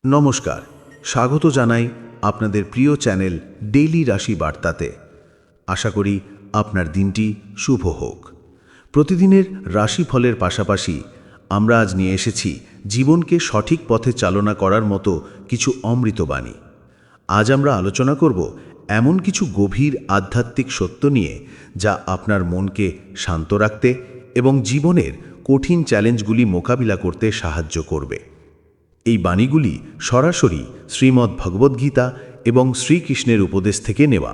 নমস্কার, স্বাগত জানাই আপনাদের প্রিয় চ্যানেল ডেইলি রাশি বার্তাতে। আশা করি আপনার দিনটি শুভ হোক। প্রতিদিনের রাশিফলের পাশাপাশি আমরা আজ নিয়ে এসেছি জীবনকে সঠিক পথে চালনা করার মতো কিছু অমৃতবাণী। আজ আমরা আলোচনা করব এমন কিছু গভীর আধ্যাত্মিক সত্য নিয়ে যা আপনার মনকে শান্ত রাখতে এবং জীবনের কঠিন চ্যালেঞ্জগুলি মোকাবিলা করতে সাহায্য করবে। এই বাণীগুলি সরাসরি শ্রীমদ্ ভগবদ্গীতা এবং শ্রীকৃষ্ণের উপদেশ থেকে নেওয়া।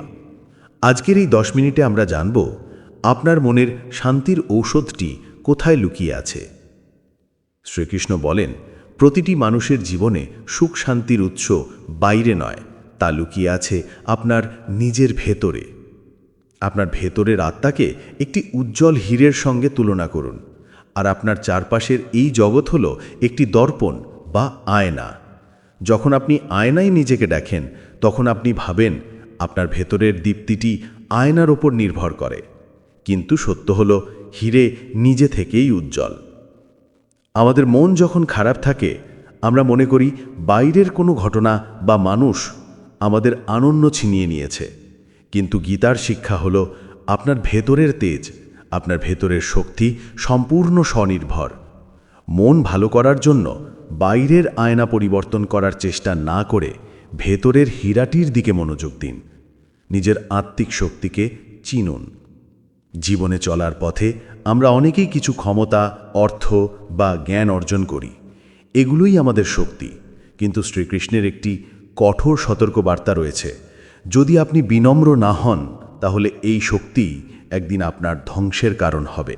আজকের এই 10 মিনিটে আমরা জানব আপনার মনের শান্তির ঔষধটি কোথায় লুকিয়ে আছে। শ্রীকৃষ্ণ বলেন, প্রতিটি মানুষের জীবনে সুখ শান্তির উৎস বাইরে নয়, তা লুকিয়ে আছে আপনার নিজের ভেতরে। আপনার ভেতরের আত্মাকে একটি উজ্জ্বল হীরের সঙ্গে তুলনা করুন, আর আপনার চারপাশের এই জগৎ হলো একটি দর্পণ বা আয়না। যখন আপনি আয়নায় নিজেকে দেখেন, তখন আপনি ভাবেন আপনার ভেতরের দীপ্তিটি আয়নার ওপর নির্ভর করে, কিন্তু সত্য হলো হীরে নিজে থেকেই উজ্জ্বল। আমাদের মন যখন খারাপ থাকে, আমরা মনে করি বাইরের কোনো ঘটনা বা মানুষ আমাদের আনন্দ ছিনিয়ে নিয়েছে, কিন্তু গীতার শিক্ষা হলো আপনার ভেতরের তেজ, আপনার ভেতরের শক্তি সম্পূর্ণ স্বনির্ভর। মন ভালো করার জন্য বাইরের আয়না পরিবর্তন করার চেষ্টা না করে ভেতরের হীরাটির দিকে মনোযোগ দিন। নিজের আত্মিক শক্তিকে চিনুন। জীবনে চলার পথে আমরা অনেকেই কিছু ক্ষমতা, অর্থ বা জ্ঞান অর্জন করি। এগুলোই আমাদের শক্তি, কিন্তু শ্রীকৃষ্ণের একটি কঠোর সতর্কবার্তা রয়েছে। যদি আপনি বিনম্র না হন, তাহলে এই শক্তি একদিন আপনার ধ্বংসের কারণ হবে।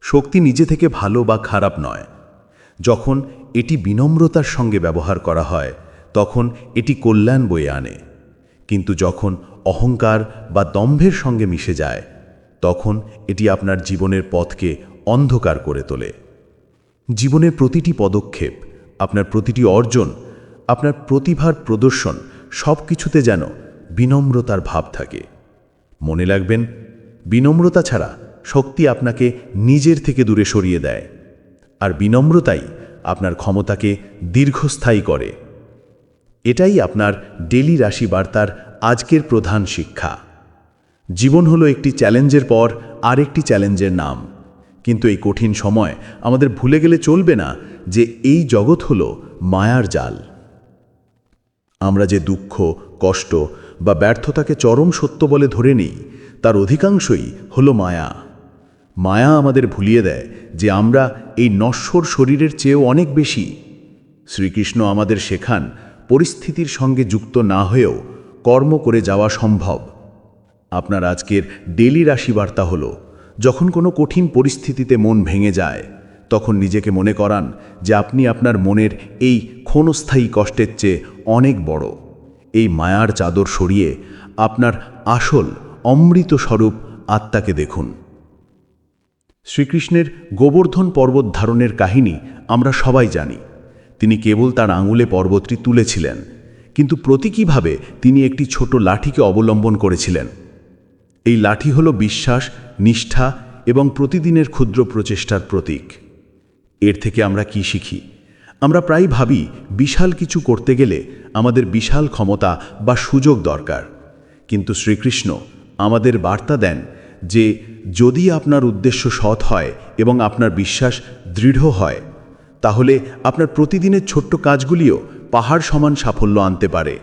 শক্তি নিজে থেকে ভালো বা খারাপ নয়। যখন এটি বিনম্রতার সঙ্গে ব্যবহার করা হয়, তখন এটি কল্যাণ বয়ে আনে, কিন্তু যখন অহংকার বা দম্ভের সঙ্গে মিশে যায়, তখন এটি আপনার জীবনের পথকে অন্ধকার করে তোলে। জীবনের প্রতিটি পদক্ষেপ, আপনার প্রতিটি অর্জন, আপনার প্রতিভার প্রদর্শন, সব কিছুতে যেন বিনম্রতার ভাব থাকে। মনে রাখবেন, বিনম্রতা ছাড়া শক্তি আপনাকে নিজের থেকে দূরে সরিয়ে দেয়, আর বিনম্রতাই আপনার ক্ষমতাকে দীর্ঘস্থায়ী করে। এটাই আপনার ডেলি রাশি বার্তার আজকের প্রধান শিক্ষা। জীবন হলো একটি চ্যালেঞ্জের পর আরেকটি চ্যালেঞ্জের নাম, কিন্তু এই কঠিন সময় আমাদের ভুলে গেলে চলবে না যে এই জগৎ হলো মায়ার জাল। আমরা যে দুঃখ, কষ্ট বা ব্যর্থতাকে চরম সত্য বলে ধরে নিই, তার অধিকাংশই হলো মায়া। মায়া আমাদের ভুলিয়ে দেয় যে আমরা এই নশ্বর শরীরের চেয়েও অনেক বেশি। শ্রীকৃষ্ণ আমাদের শেখান, পরিস্থিতির সঙ্গে যুক্ত না হয়েও কর্ম করে যাওয়া সম্ভব। আপনার আজকের ডেলি রাশি বার্তা হলো, যখন কোনো কঠিন পরিস্থিতিতে মন ভেঙে যায়, তখন নিজেকে মনে করান যে আপনি আপনার মনের এই ক্ষণস্থায়ী কষ্টের চেয়ে অনেক বড়। এই মায়ার চাদর সরিয়ে আপনার আসল অমৃত স্বরূপ আত্মাকে দেখুন। শ্রীকৃষ্ণের গোবর্ধন পর্বত ধারণের কাহিনী আমরা সবাই জানি। তিনি কেবল তার আঙুলে পর্বতটি তুলেছিলেন, কিন্তু প্রতীকীভাবে তিনি একটি ছোট লাঠিকে অবলম্বন করেছিলেন। এই লাঠি হলো বিশ্বাস, নিষ্ঠা এবং প্রতিদিনের ক্ষুদ্র প্রচেষ্টার প্রতীক। এর থেকে আমরা কি শিখি? আমরা প্রায় ভাবি বিশাল কিছু করতে গেলে আমাদের বিশাল ক্ষমতা বা সুযোগ দরকার, কিন্তু শ্রীকৃষ্ণ আমাদের বার্তা দেন যে যদি আপনার উদ্দেশ্য সৎ হয় এবং আপনার বিশ্বাস দৃঢ় হয়, তাহলে আপনার প্রতিদিনের ছোট্ট কাজগুলিও পাহাড় সমান সাফল্য আনতে পারে।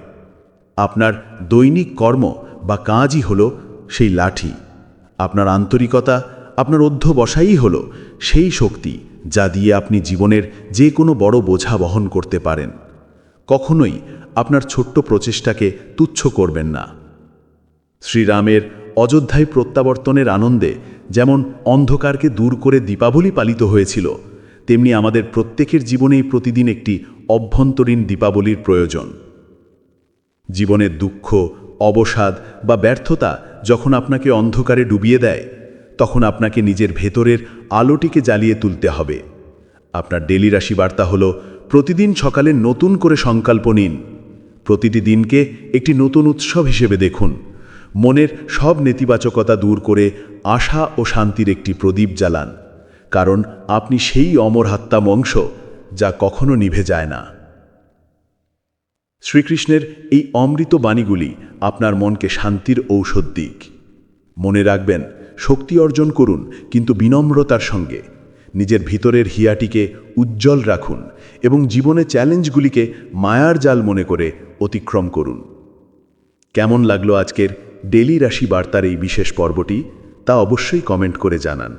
আপনার দৈনিক কর্ম বা কাজই হলো সেই লাঠি। আপনার আন্তরিকতা, আপনার অধ্যবসায়ই হলো সেই শক্তি যা দিয়ে আপনি জীবনের যে কোনো বড় বোঝা বহন করতে পারেন। কখনোই আপনার ছোট্ট প্রচেষ্টাকে তুচ্ছ করবেন না। শ্রীরামের অযোধ্যায় প্রত্যাবর্তনের আনন্দে যেমন অন্ধকারকে দূর করে দীপাবলি পালিত হয়েছিল, তেমনি আমাদের প্রত্যেকের জীবনেই প্রতিদিন একটি অভ্যন্তরীণ দীপাবলির প্রয়োজন। জীবনের দুঃখ, অবসাদ বা ব্যর্থতা যখন আপনাকে অন্ধকারে ডুবিয়ে দেয়, তখন আপনাকে নিজের ভেতরের আলোটিকে জ্বালিয়ে তুলতে হবে। আপনার ডেলি রাশি বার্তা হলো, প্রতিদিন সকালে নতুন করে সংকল্প নিন। প্রতিটি দিনকে একটি নতুন উৎসব হিসেবে দেখুন। মনের সব নেতিবাচকতা দূর করে আশা ও শান্তির একটি প্রদীপ জ্বালান, কারণ আপনি সেই অমর আত্মা অংশ যা কখনো নিভে যায় না। শ্রীকৃষ্ণের এই অমৃত বাণীগুলি আপনার মনকে শান্তির ঔষধ দিক। মনে রাখবেন, শক্তি অর্জন করুন কিন্তু বিনম্রতার সঙ্গে। নিজের ভিতরের হিয়াটিকে উজ্জ্বল রাখুন এবং জীবনে চ্যালেঞ্জগুলিকে মায়ার জাল মনে করে অতিক্রম করুন। কেমন লাগলো আজকের ডেলি রাশি বার্তার এই বিশেষ পর্বটি, তা অবশ্যই কমেন্ট করে জানান।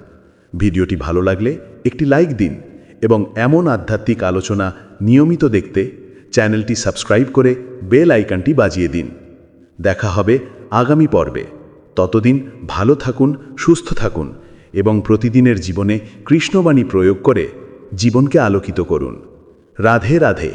ভিডিওটি ভালো লাগলে একটি লাইক দিন এবং এমন আধ্যাত্মিক আলোচনা নিয়মিত দেখতে চ্যানেলটি সাবস্ক্রাইব করে বেল আইকনটি বাজিয়ে দিন। দেখা হবে আগামী পর্বে। ততদিন ভালো থাকুন, সুস্থ থাকুন এবং প্রতিদিনের জীবনে কৃষ্ণবাণী প্রয়োগ করে জীবনকে আলোকিত করুন। রাধে রাধে।